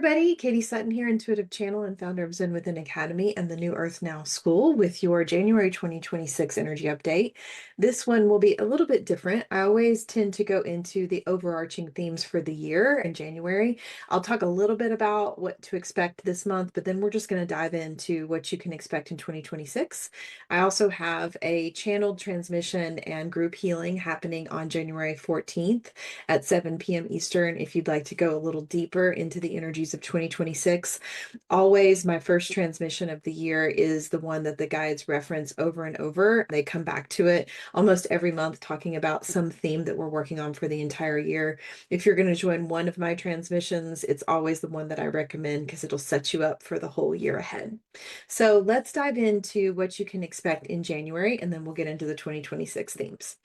everybody, Katie Sutton here, intuitive channel and founder of Zen Within Academy and the New Earth Now School with your January 2026 energy update. This one will be a little bit different. I always tend to go into the overarching themes for the year in January. I'll talk a little bit about what to expect this month, but then we're just going to dive into what you can expect in 2026. I also have a channeled transmission and group healing happening on January 14th at 7 p.m. Eastern if you'd like to go a little deeper into the energies of 2026. Always, my first transmission of the year is the one that the guides reference over and over. They come back to it almost every month, talking about some theme that we're working on for the entire year. If you're going to join one of my transmissions, it's always the one that I recommend because it'll set you up for the whole year ahead. So let's dive into what you can expect in January, and then we'll get into the 2026 themes.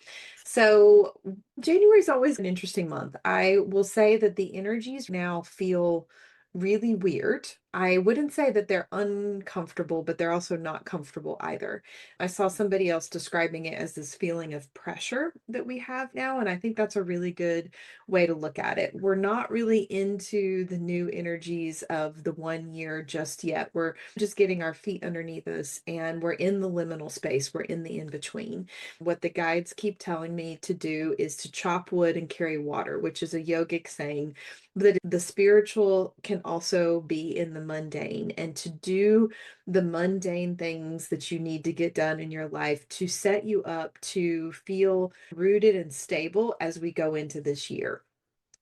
So January is always an interesting month. I will say that the energies now feel really weird. I wouldn't say that they're uncomfortable, but they're also not comfortable either. I saw somebody else describing it as this feeling of pressure that we have now, and I think that's a really good way to look at it. We're not really into the new energies of the 1 year just yet. We're just getting our feet underneath us, and we're in the liminal space. We're in the in-between. What the guides keep telling me to do is to chop wood and carry water, which is a yogic saying that the spiritual can also be in the mundane, and to do the mundane things that you need to get done in your life to set you up to feel rooted and stable as we go into this year.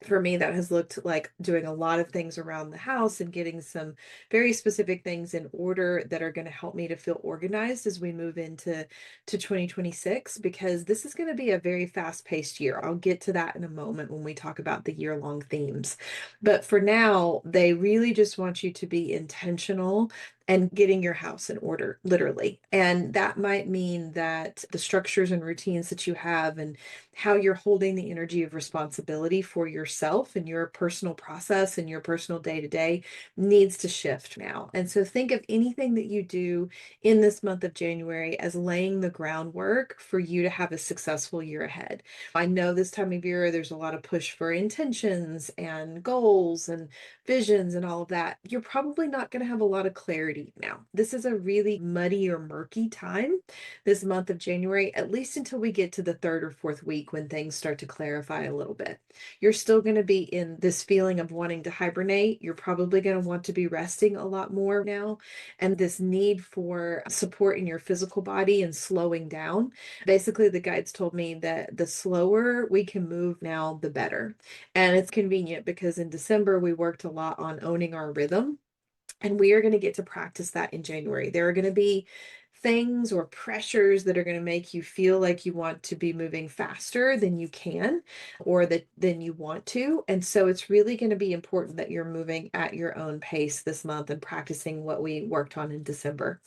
For me, that has looked like doing a lot of things around the house and getting some very specific things in order that are going to help me to feel organized as we move into 2026, because this is going to be a very fast-paced year. I'll get to that in a moment when we talk about the year-long themes. But for now, they really just want you to be intentional and getting your house in order, literally. And that might mean that the structures and routines that you have and how you're holding the energy of responsibility for yourself and your personal process and your personal day to day needs to shift now. And so think of anything that you do in this month of January as laying the groundwork for you to have a successful year ahead. I know this time of year, there's a lot of push for intentions and goals and visions and all of that. You're probably not going to have a lot of clarity now. This is a really muddy or murky time, this month of January, at least until we get to the third or fourth week when things start to clarify a little bit. You're still going to be in this feeling of wanting to hibernate. You're probably going to want to be resting a lot more now. And this need for support in your physical body and slowing down. Basically, the guides told me that the slower we can move now, the better. And it's convenient because in December, we worked a lot on owning our rhythm. And we are going to get to practice that in January. There are going to be things or pressures that are going to make you feel like you want to be moving faster than you can or than you want to. And so it's really going to be important that you're moving at your own pace this month and practicing what we worked on in December.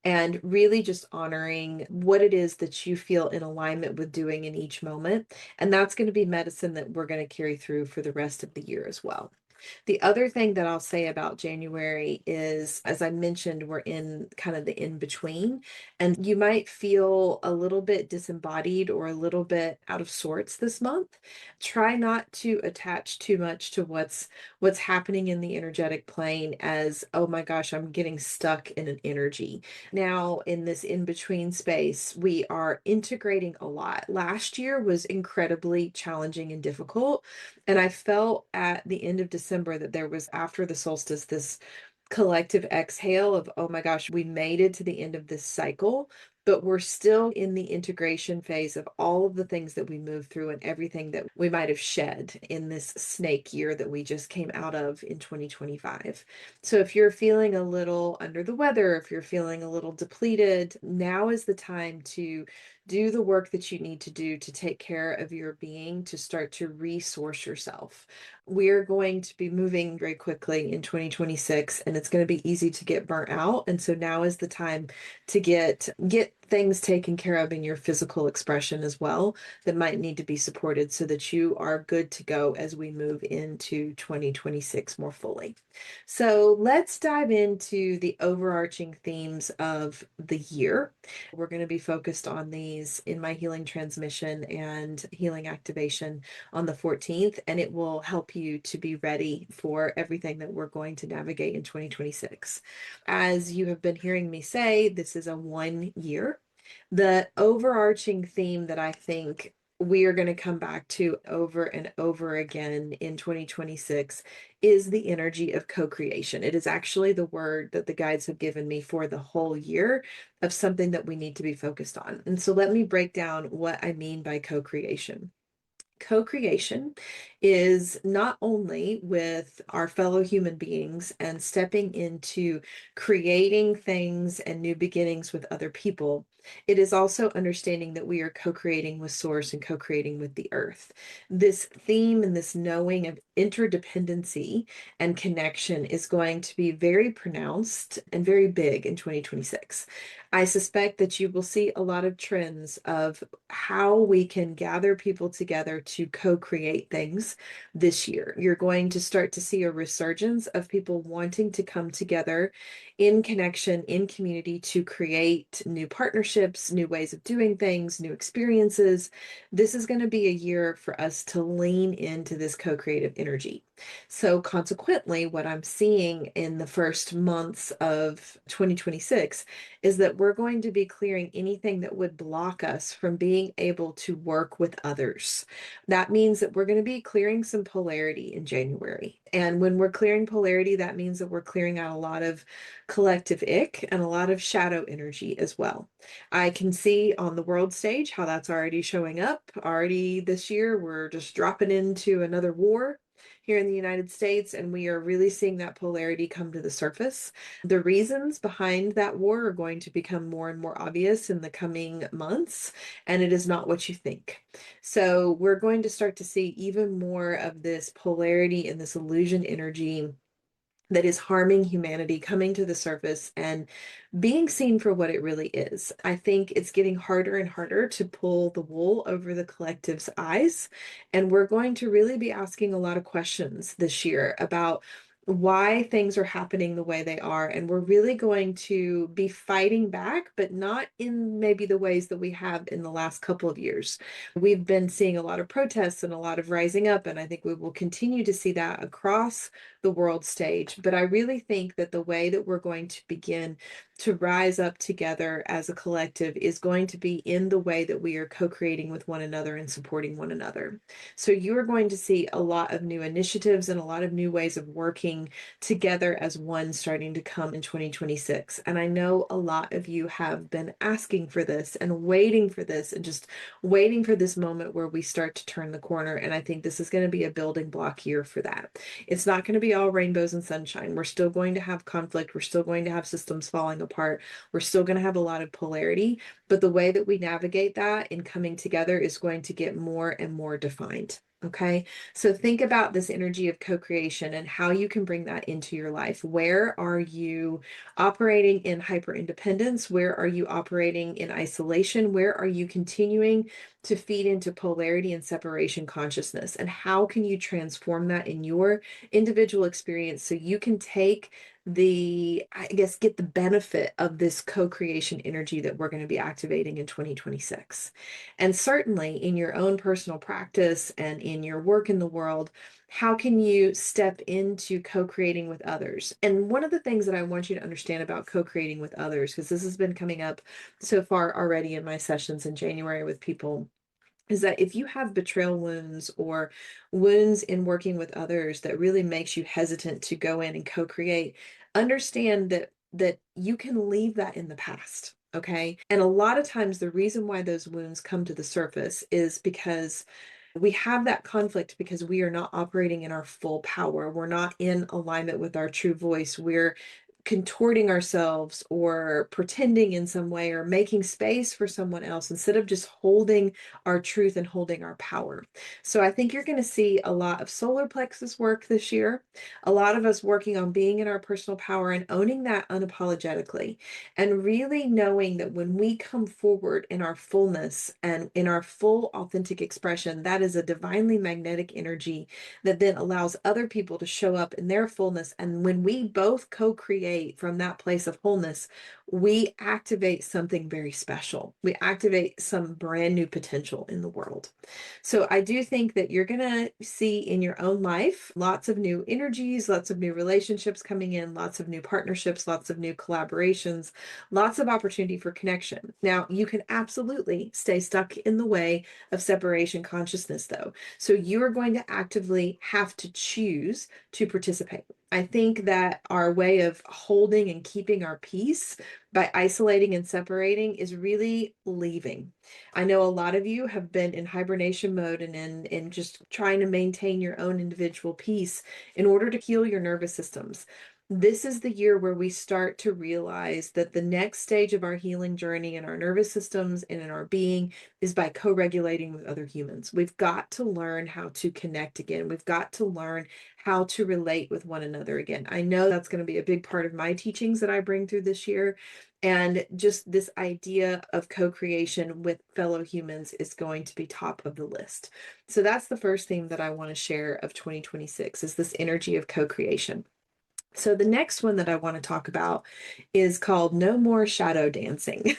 And really just honoring what it is that you feel in alignment with doing in each moment. And that's going to be medicine that we're going to carry through for the rest of the year as well. The other thing that I'll say about January is, as I mentioned, we're in kind of the in between, and you might feel a little bit disembodied or a little bit out of sorts this month. Try not to attach too much to what's happening in the energetic plane as, oh my gosh, I'm getting stuck in an energy. Now, in this in between space, we are integrating a lot. Last year was incredibly challenging and difficult. And I felt at the end of December that there was, after the solstice, this collective exhale of, oh my gosh, we made it to the end of this cycle, but we're still in the integration phase of all of the things that we moved through and everything that we might have shed in this snake year that we just came out of in 2025. So if you're feeling a little under the weather, if you're feeling a little depleted, now is the time to do the work that you need to do to take care of your being, to start to resource yourself. We're going to be moving very quickly in 2026, and it's going to be easy to get burnt out. And so now is the time to get things taken care of in your physical expression as well that might need to be supported so that you are good to go as we move into 2026 more fully. So let's dive into the overarching themes of the year. We're going to be focused on these in my healing transmission and healing activation on the 14th, and it will help you to be ready for everything that we're going to navigate in 2026. As you have been hearing me say, this is a 1 year. The overarching theme that I think we are going to come back to over and over again in 2026 is the energy of co-creation. It is actually the word that the guides have given me for the whole year of something that we need to be focused on. And so let me break down what I mean by co-creation. Co-creation is not only with our fellow human beings and stepping into creating things and new beginnings with other people, it is also understanding that we are co-creating with source and co-creating with the earth. This theme and this knowing of interdependency and connection is going to be very pronounced and very big in 2026. I suspect that you will see a lot of trends of how we can gather people together to co-create things this year. You're going to start to see a resurgence of people wanting to come together in connection, in community to create new partnerships, new ways of doing things, new experiences. This is going to be a year for us to lean into this co-creative energy. So consequently, what I'm seeing in the first months of 2026 is that we're going to be clearing anything that would block us from being able to work with others. That means that we're going to be clearing some polarity in January. And when we're clearing polarity, that means that we're clearing out a lot of collective ick and a lot of shadow energy as well. I can see on the world stage how that's already showing up. Already this year, we're just dropping into another war here in the United States, and we are really seeing that polarity come to the surface. The reasons behind that war are going to become more and more obvious in the coming months, and it is not what you think. So we're going to start to see even more of this polarity and this illusion energy that is harming humanity coming to the surface and being seen for what it really is. I think it's getting harder and harder to pull the wool over the collective's eyes. And we're going to really be asking a lot of questions this year about why things are happening the way they are. And we're really going to be fighting back, but not in maybe the ways that we have in the last couple of years. We've been seeing a lot of protests and a lot of rising up, and I think we will continue to see that across the world stage. But I really think that the way that we're going to begin to rise up together as a collective is going to be in the way that we are co-creating with one another and supporting one another. So you are going to see a lot of new initiatives and a lot of new ways of working together as one starting to come in 2026. And I know a lot of you have been asking for this and waiting for this and just waiting for this moment where we start to turn the corner. And I think this is going to be a building block year for that. It's not going to be all rainbows and sunshine. We're still going to have conflict. We're still going to have systems falling apart. We're still going to have a lot of polarity, but the way that we navigate that in coming together is going to get more and more defined. Okay, so think about this energy of co-creation and how you can bring that into your life. Where are you operating in hyper independence? Where are you operating in isolation? Where are you continuing to feed into polarity and separation consciousness? And how can you transform that in your individual experience so you can take get the benefit of this co-creation energy that we're going to be activating in 2026. And certainly in your own personal practice and in your work in the world, how can you step into co-creating with others? And one of the things that I want you to understand about co-creating with others, because this has been coming up so far already in my sessions in January with people, is that if you have betrayal wounds or wounds in working with others that really makes you hesitant to go in and co-create, understand that you can leave that in the past. Okay. And a lot of times the reason why those wounds come to the surface is because we have that conflict because we are not operating in our full power. We're not in alignment with our true voice. We're contorting ourselves or pretending in some way or making space for someone else instead of just holding our truth and holding our power. So I think you're going to see a lot of solar plexus work this year, a lot of us working on being in our personal power and owning that unapologetically, and really knowing that when we come forward in our fullness and in our full authentic expression, that is a divinely magnetic energy that then allows other people to show up in their fullness. And when we both co-create from that place of wholeness, we activate something very special. We activate some brand new potential in the world. So I do think that you're going to see in your own life lots of new energies, lots of new relationships coming in, lots of new partnerships, lots of new collaborations, lots of opportunity for connection. Now, you can absolutely stay stuck in the way of separation consciousness, though. So you are going to actively have to choose to participate. I think that our way of holding and keeping our peace by isolating and separating is really leaving. I know a lot of you have been in hibernation mode and in just trying to maintain your own individual peace in order to heal your nervous systems. This is the year where we start to realize that the next stage of our healing journey in our nervous systems and in our being is by co-regulating with other humans. We've got to learn how to connect again. We've got to learn how to relate with one another again. I know that's going to be a big part of my teachings that I bring through this year. And just this idea of co-creation with fellow humans is going to be top of the list. So that's the first theme that I want to share of 2026 is this energy of co-creation. So the next one that I want to talk about is called No More Shadow Dancing.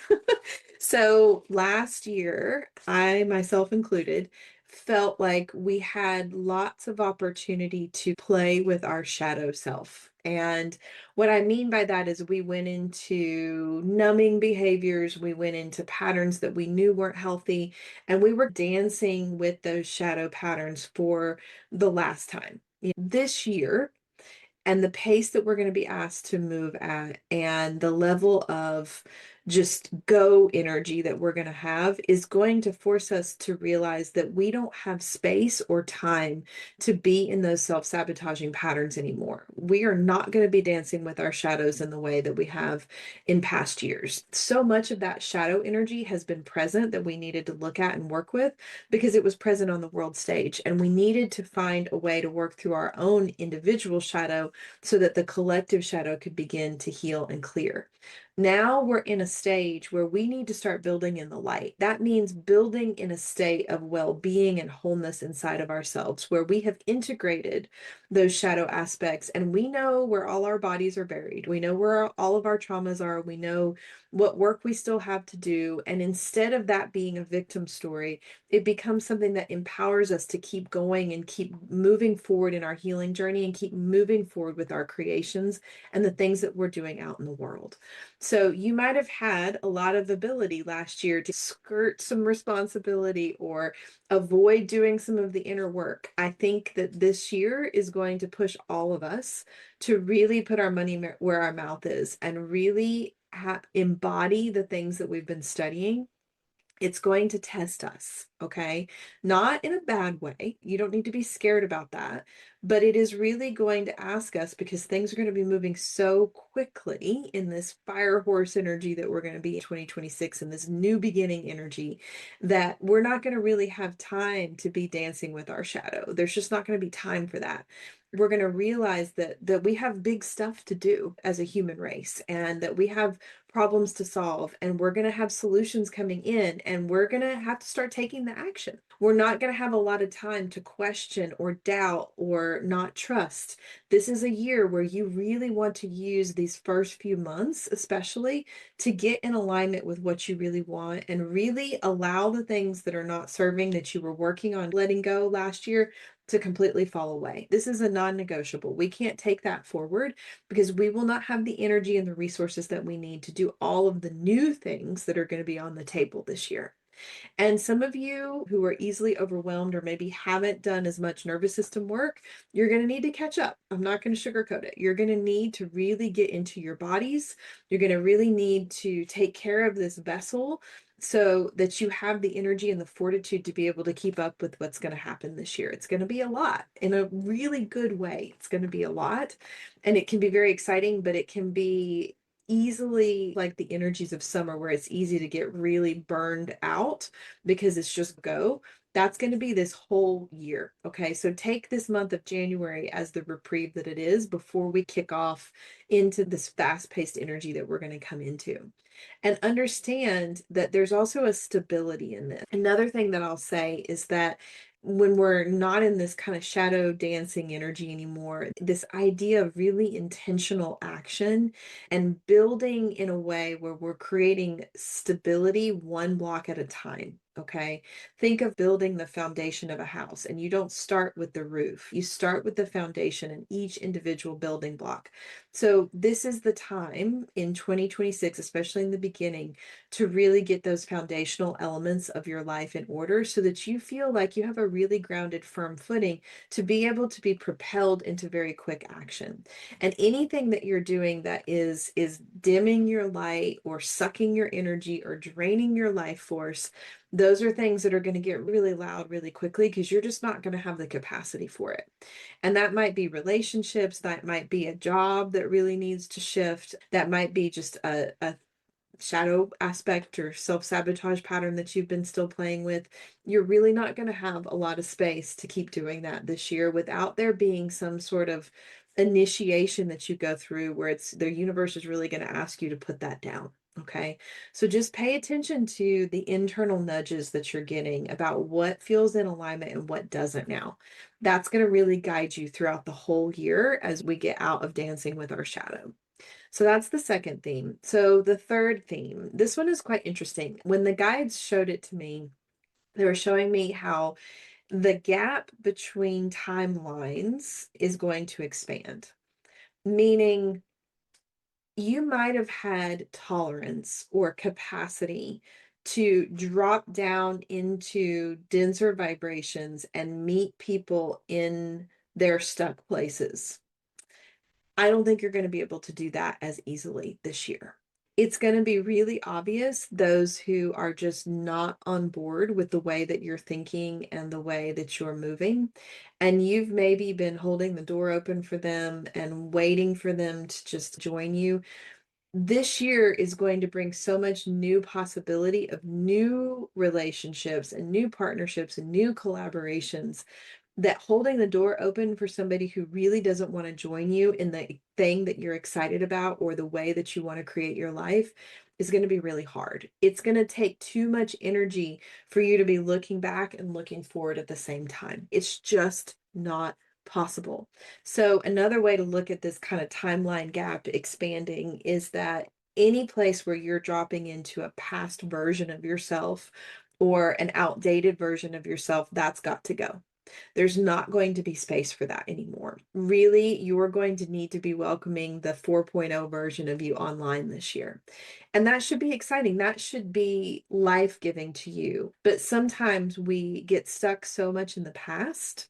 So last year, I myself included, felt like we had lots of opportunity to play with our shadow self. And what I mean by that is we went into numbing behaviors, we went into patterns that we knew weren't healthy, and we were dancing with those shadow patterns for the last time. This year, and the pace that we're going to be asked to move at and the level of just go energy that we're going to have is going to force us to realize that we don't have space or time to be in those self-sabotaging patterns anymore. We are not going to be dancing with our shadows in the way that we have in past years. So much of that shadow energy has been present that we needed to look at and work with because it was present on the world stage, and we needed to find a way to work through our own individual shadow so that the collective shadow could begin to heal and clear. Now we're in a stage where we need to start building in the light. That means building in a state of well-being and wholeness inside of ourselves, where we have integrated those shadow aspects and we know where all our bodies are buried. We know where all of our traumas are. We know what work we still have to do. And instead of that being a victim story, it becomes something that empowers us to keep going and keep moving forward in our healing journey and keep moving forward with our creations and the things that we're doing out in the world. So you might have had a lot of ability last year to skirt some responsibility or avoid doing some of the inner work. I think that this year is going to push all of us to really put our money where our mouth is and really embody the things that we've been studying. It's going to test us, okay? Not in a bad way. You don't need to be scared about that. But it is really going to ask us because things are going to be moving so quickly in this fire horse energy that we're going to be in 2026 and this new beginning energy that we're not going to really have time to be dancing with our shadow. There's just not going to be time for that. We're going to realize that we have big stuff to do as a human race and that we have problems to solve, and we're going to have solutions coming in, and we're going to have to start taking the action. We're not going to have a lot of time to question or doubt or not trust. This is a year where you really want to use these first few months, especially, to get in alignment with what you really want and really allow the things that are not serving that you were working on letting go last year to completely fall away. This is a non-negotiable. We can't take that forward because we will not have the energy and the resources that we need to do all of the new things that are going to be on the table this year. And some of you who are easily overwhelmed or maybe haven't done as much nervous system work, you're going to need to catch up. I'm not going to sugarcoat it. You're going to need to really get into your bodies. You're going to really need to take care of this vessel so that you have the energy and the fortitude to be able to keep up with what's going to happen this year. It's going to be a lot in a really good way. It's going to be a lot, and it can be very exciting, but it can be easily like the energies of summer where it's easy to get really burned out because it's just go. That's going to be this whole year. Okay. So take this month of January as the reprieve that it is before we kick off into this fast paced energy that we're going to come into. And understand that there's also a stability in this. Another thing that I'll say is that when we're not in this kind of shadow dancing energy anymore, this idea of really intentional action and building in a way where we're creating stability one block at a time. Okay. Think of building the foundation of a house, and you don't start with the roof. You start with the foundation and each individual building block. So, this is the time in 2026, especially in the beginning, to really get those foundational elements of your life in order so that you feel like you have a really grounded, firm footing to be able to be propelled into very quick action. And anything that you're doing that is dimming your light or sucking your energy or draining your life force, those are things that are going to get really loud really quickly because you're just not going to have the capacity for it. And that might be relationships, that might be a job that really needs to shift, that might be just a shadow aspect or self-sabotage pattern that you've been still playing with. You're really not going to have a lot of space to keep doing that this year without there being some sort of initiation that you go through where it's the universe is really going to ask you to put that down. Okay. So just pay attention to the internal nudges that you're getting about what feels in alignment and what doesn't now. That's going to really guide you throughout the whole year as we get out of dancing with our shadow. So that's the second theme. So the third theme, this one is quite interesting. When the guides showed it to me, they were showing me how the gap between timelines is going to expand, meaning you might have had tolerance or capacity to drop down into denser vibrations and meet people in their stuck places. I don't think you're going to be able to do that as easily this year. It's going to be really obvious those who are just not on board with the way that you're thinking and the way that you're moving. And you've maybe been holding the door open for them and waiting for them to just join you. This year is going to bring so much new possibility of new relationships and new partnerships and new collaborations that holding the door open for somebody who really doesn't want to join you in the thing that you're excited about or the way that you want to create your life is going to be really hard. It's going to take too much energy for you to be looking back and looking forward at the same time. It's just not possible. So, another way to look at this kind of timeline gap expanding is that any place where you're dropping into a past version of yourself or an outdated version of yourself, that's got to go. There's not going to be space for that anymore. Really, you're going to need to be welcoming the 4.0 version of you online this year. And that should be exciting. That should be life-giving to you. But sometimes we get stuck so much in the past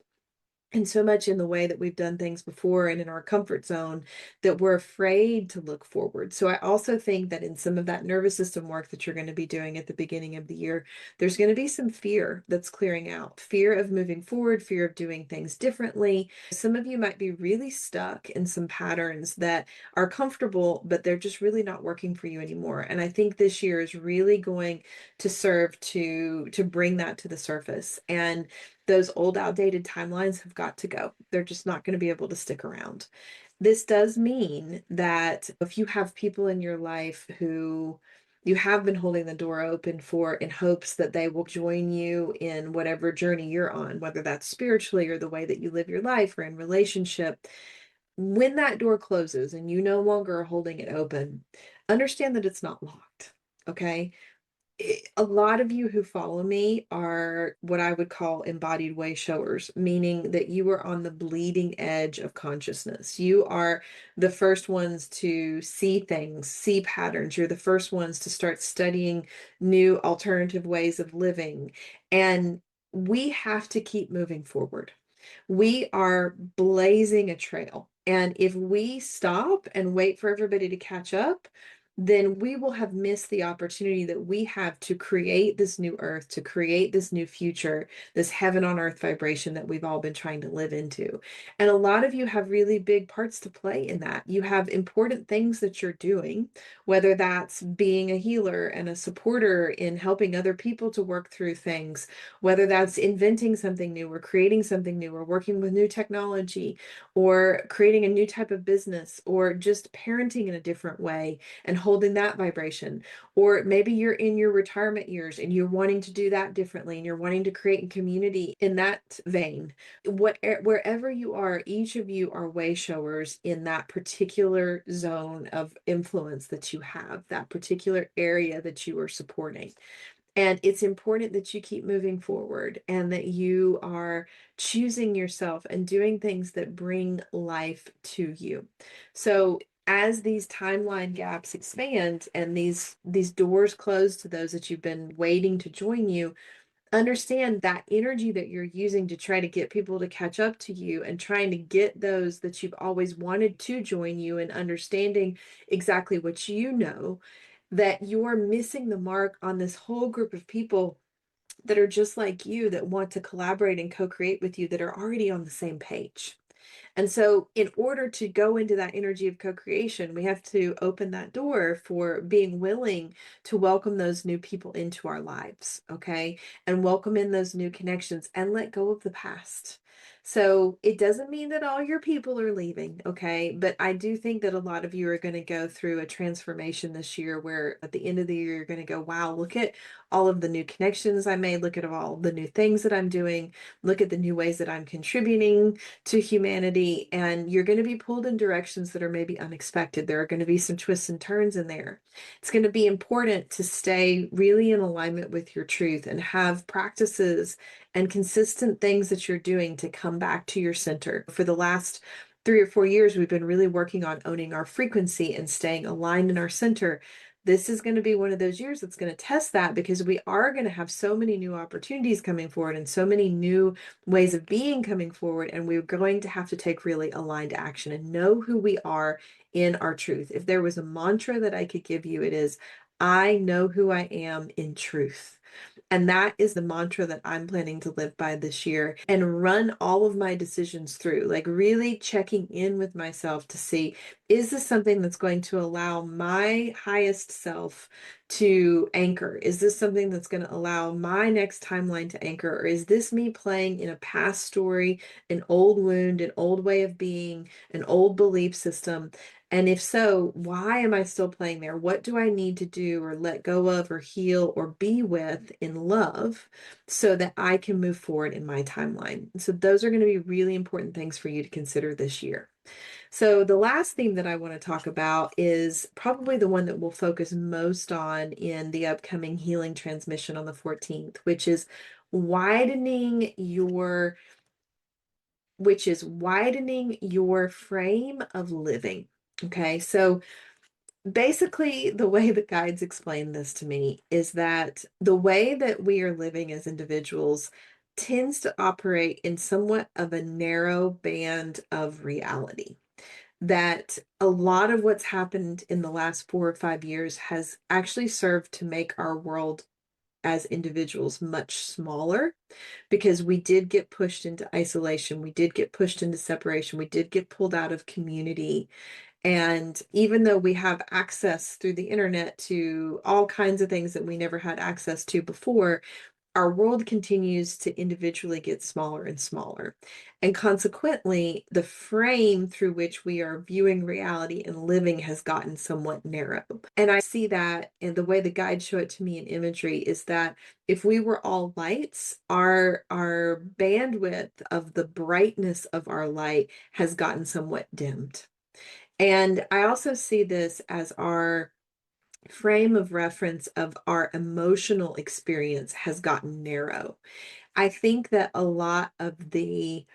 and so much in the way that we've done things before and in our comfort zone that we're afraid to look forward. So I also think that in some of that nervous system work that you're going to be doing at the beginning of the year, there's going to be some fear that's clearing out, fear of moving forward, fear of doing things differently. Some of you might be really stuck in some patterns that are comfortable, but they're just really not working for you anymore. And I think this year is really going to serve to bring that to the surface. And those old outdated timelines have got to go. They're just not going to be able to stick around. This does mean that if you have people in your life who you have been holding the door open for in hopes that they will join you in whatever journey you're on, whether that's spiritually or the way that you live your life or in relationship, when that door closes and you no longer are holding it open, understand that it's not locked. Okay. A lot of you who follow me are what I would call embodied way showers, meaning that you are on the bleeding edge of consciousness. You are the first ones to see things, see patterns. You're the first ones to start studying new alternative ways of living. And we have to keep moving forward. We are blazing a trail. And if we stop and wait for everybody to catch up, then we will have missed the opportunity that we have to create this new earth, to create this new future, this heaven on earth vibration that we've all been trying to live into. And a lot of you have really big parts to play in that. You have important things that you're doing, whether that's being a healer and a supporter in helping other people to work through things, whether that's inventing something new or creating something new or working with new technology or creating a new type of business or just parenting in a different way and holding that vibration. Or maybe you're in your retirement years and you're wanting to do that differently and you're wanting to create a community in that vein. Wherever you are, each of you are way showers in that particular zone of influence that you have, that particular area that you are supporting. And it's important that you keep moving forward and that you are choosing yourself and doing things that bring life to you. So as these timeline gaps expand and these doors close to those that you've been waiting to join you, understand that energy that you're using to try to get people to catch up to you and trying to get those that you've always wanted to join you and understanding exactly what you know, that you're missing the mark on this whole group of people that are just like you, that want to collaborate and co-create with you, that are already on the same page. And so, in order to go into that energy of co creation, we have to open that door for being willing to welcome those new people into our lives, okay? And welcome in those new connections and let go of the past. So, it doesn't mean that all your people are leaving, okay? But I do think that a lot of you are going to go through a transformation this year where at the end of the year, you're going to go, wow, look at all of the new connections I made. Look at all the new things that I'm doing. Look at the new ways that I'm contributing to humanity, and you're going to be pulled in directions that are maybe unexpected. There are going to be some twists and turns in there. It's going to be important to stay really in alignment with your truth and have practices and consistent things that you're doing to come back to your center. For the last 3 or 4 years, we've been really working on owning our frequency and staying aligned in our center. This is going to be one of those years that's going to test that, because we are going to have so many new opportunities coming forward and so many new ways of being coming forward. And we're going to have to take really aligned action and know who we are in our truth. If there was a mantra that I could give you, it is, I know who I am in truth. And that is the mantra that I'm planning to live by this year and run all of my decisions through, like really checking in with myself to see, is this something that's going to allow my highest self to anchor? Is this something that's going to allow my next timeline to anchor? Or is this me playing in a past story, an old wound, an old way of being, an old belief system? And if so, why am I still playing there? What do I need to do or let go of or heal or be with in love so that I can move forward in my timeline? So those are going to be really important things for you to consider this year. So the last theme that I want to talk about is probably the one that we'll focus most on in the upcoming healing transmission on the 14th, widening your widening your frame of living. Okay, so basically, the way the guides explain this to me is that the way that we are living as individuals tends to operate in somewhat of a narrow band of reality. That a lot of what's happened in the last 4 or 5 years has actually served to make our world as individuals much smaller, because we did get pushed into isolation, we did get pushed into separation, we did get pulled out of community. And even though we have access through the internet to all kinds of things that we never had access to before, our world continues to individually get smaller and smaller. And consequently, the frame through which we are viewing reality and living has gotten somewhat narrow. And I see that, and the way the guides show it to me in imagery is that if we were all lights, our bandwidth of the brightness of our light has gotten somewhat dimmed. And I also see this as our frame of reference of our emotional experience has gotten narrow. I think that a lot of the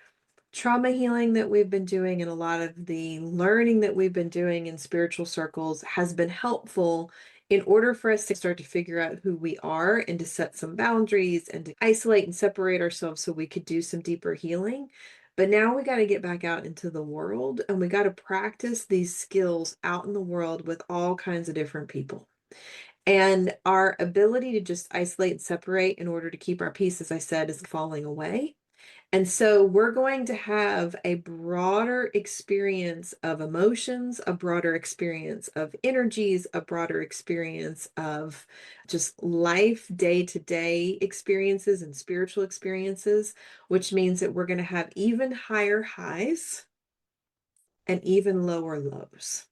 trauma healing that we've been doing and a lot of the learning that we've been doing in spiritual circles has been helpful in order for us to start to figure out who we are and to set some boundaries and to isolate and separate ourselves so we could do some deeper healing. But now we got to get back out into the world and we got to practice these skills out in the world with all kinds of different people. And our ability to just isolate and separate in order to keep our peace, as I said, is falling away. And so we're going to have a broader experience of emotions, a broader experience of energies, a broader experience of just life, day-to-day experiences and spiritual experiences, which means that we're going to have even higher highs and even lower lows.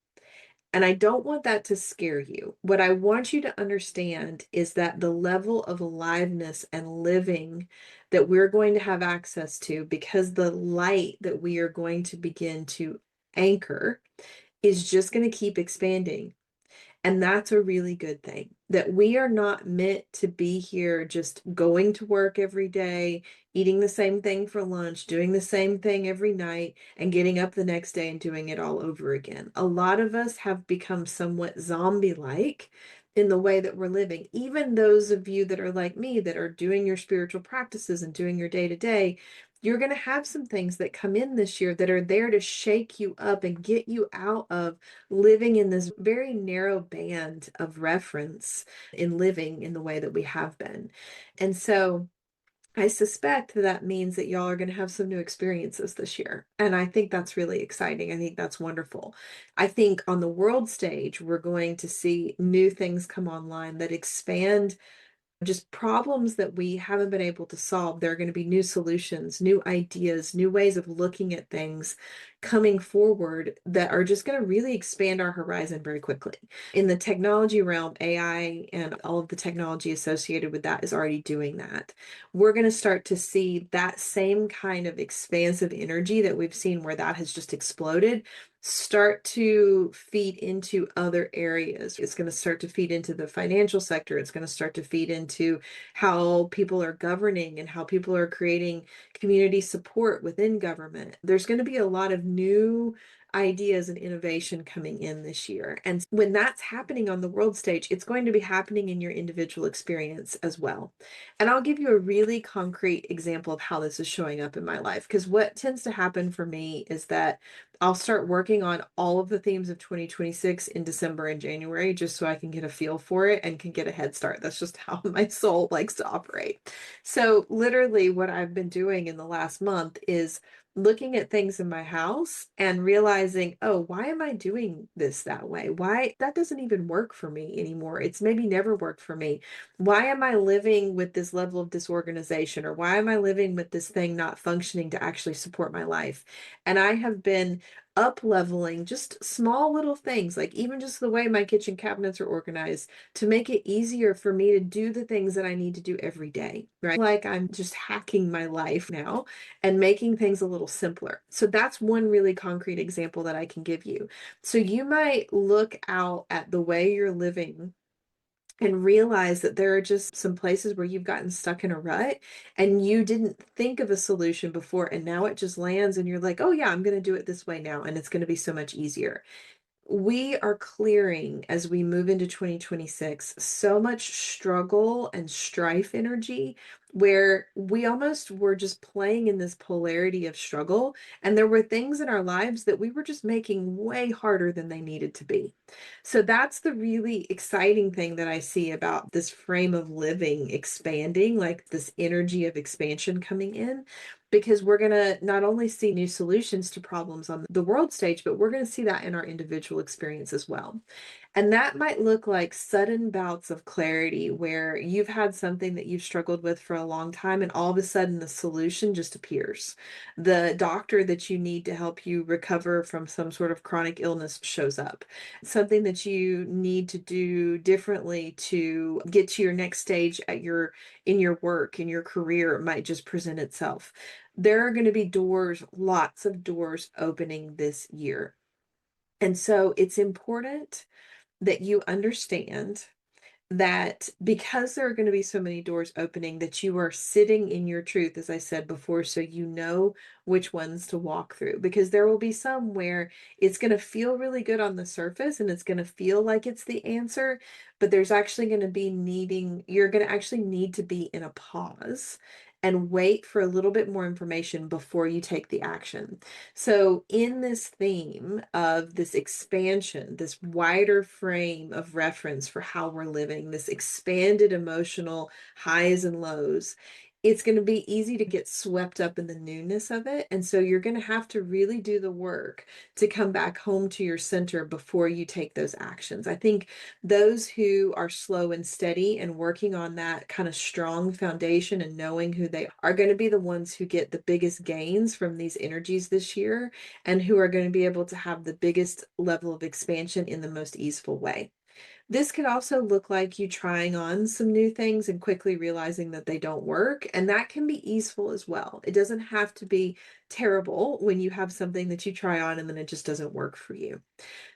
And I don't want that to scare you. What I want you to understand is that the level of aliveness and living that we're going to have access to, because the light that we are going to begin to anchor is just going to keep expanding. And that's a really good thing, that we are not meant to be here just going to work every day, eating the same thing for lunch, doing the same thing every night, and getting up the next day and doing it all over again. A lot of us have become somewhat zombie-like in the way that we're living. Even those of you that are like me, that are doing your spiritual practices and doing your day-to-day, you're going to have some things that come in this year that are there to shake you up and get you out of living in this very narrow band of reference in living in the way that we have been. And so I suspect that means that y'all are going to have some new experiences this year. And I think that's really exciting. I think that's wonderful. I think on the world stage, we're going to see new things come online that expand just problems that we haven't been able to solve. There are going to be new solutions, new ideas, new ways of looking at things coming forward that are just going to really expand our horizon very quickly. In the technology realm, AI and all of the technology associated with that is already doing that. We're going to start to see that same kind of expansive energy that we've seen where that has just exploded start to feed into other areas. It's going to start to feed into the financial sector. It's going to start to feed into how people are governing and how people are creating community support within government. There's going to be a lot of new ideas and innovation coming in this year. And when that's happening on the world stage, it's going to be happening in your individual experience as well. And I'll give you a really concrete example of how this is showing up in my life. Because what tends to happen for me is that I'll start working on all of the themes of 2026 in December and January just so I can get a feel for it and can get a head start. That's just how my soul likes to operate. So, literally, what I've been doing in the last month is looking at things in my house and realizing, oh, why am I doing this that way? Why that doesn't even work for me anymore. It's maybe never worked for me. Why am I living with this level of disorganization, or why am I living with this thing not functioning to actually support my life? And I have been up leveling just small little things, like even just the way my kitchen cabinets are organized to make it easier for me to do the things that I need to do every day, right? Like I'm just hacking my life now and making things a little simpler. So that's one really concrete example that I can give you. So you might look out at the way you're living and realize that there are just some places where you've gotten stuck in a rut and you didn't think of a solution before, and now it just lands and you're like, oh yeah, I'm going to do it this way now and it's going to be so much easier. We are clearing as we move into 2026 so much struggle and strife energy where we almost were just playing in this polarity of struggle. And there were things in our lives that we were just making way harder than they needed to be. So that's the really exciting thing that I see about this frame of living expanding, like this energy of expansion coming in, because we're going to not only see new solutions to problems on the world stage, but we're going to see that in our individual experience as well. And that might look like sudden bouts of clarity where you've had something that you've struggled with for a long time, and all of a sudden the solution just appears. The doctor that you need to help you recover from some sort of chronic illness shows up. Something that you need to do differently to get to your next stage at your in your work, in your career might just present itself. There are going to be doors, lots of doors opening this year. And so it's important that you understand that because there are going to be so many doors opening, that you are sitting in your truth, as I said before, so you know which ones to walk through. Because there will be some where it's going to feel really good on the surface and it's going to feel like it's the answer, but there's actually going to be you're going to actually need to be in a pause and wait for a little bit more information before you take the action. So, in this theme of this expansion, this wider frame of reference for how we're living, this expanded emotional highs and lows, it's going to be easy to get swept up in the newness of it. And so, you're going to have to really do the work to come back home to your center before you take those actions. I think those who are slow and steady and working on that kind of strong foundation and knowing who they are going to be the ones who get the biggest gains from these energies this year and who are going to be able to have the biggest level of expansion in the most easeful way. This could also look like you trying on some new things and quickly realizing that they don't work, and that can be easeful as well. It doesn't have to be terrible when you have something that you try on and then it just doesn't work for you.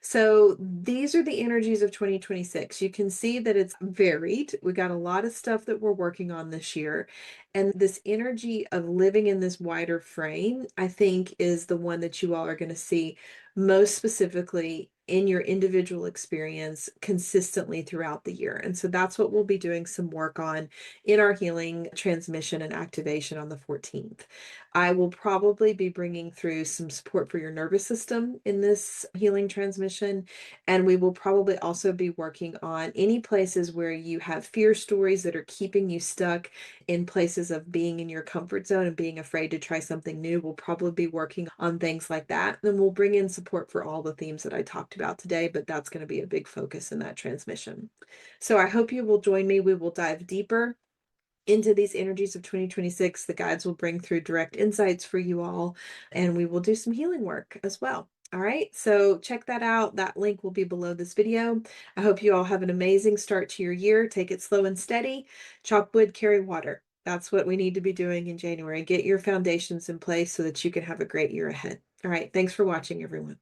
So these are the energies of 2026. You can see that it's varied. We got a lot of stuff that we're working on this year. And this energy of living in this wider frame, I think, is the one that you all are going to see most specifically in your individual experience consistently throughout the year. And so that's what we'll be doing some work on in our healing transmission and activation on the 14th. I will probably be bringing through some support for your nervous system in this healing transmission. And we will probably also be working on any places where you have fear stories that are keeping you stuck in places of being in your comfort zone and being afraid to try something new. We'll probably be working on things like that. Then we'll bring in support for all the themes that I talked about today, but that's going to be a big focus in that transmission. So I hope you will join me. We will dive deeper into these energies of 2026. The guides will bring through direct insights for you all, and we will do some healing work as well. All right, so check that out. That link will be below this video. I hope you all have an amazing start to your year. Take it slow and steady. Chop wood, carry water. That's what we need to be doing in January. Get your foundations in place so that you can have a great year ahead. All right, thanks for watching, everyone.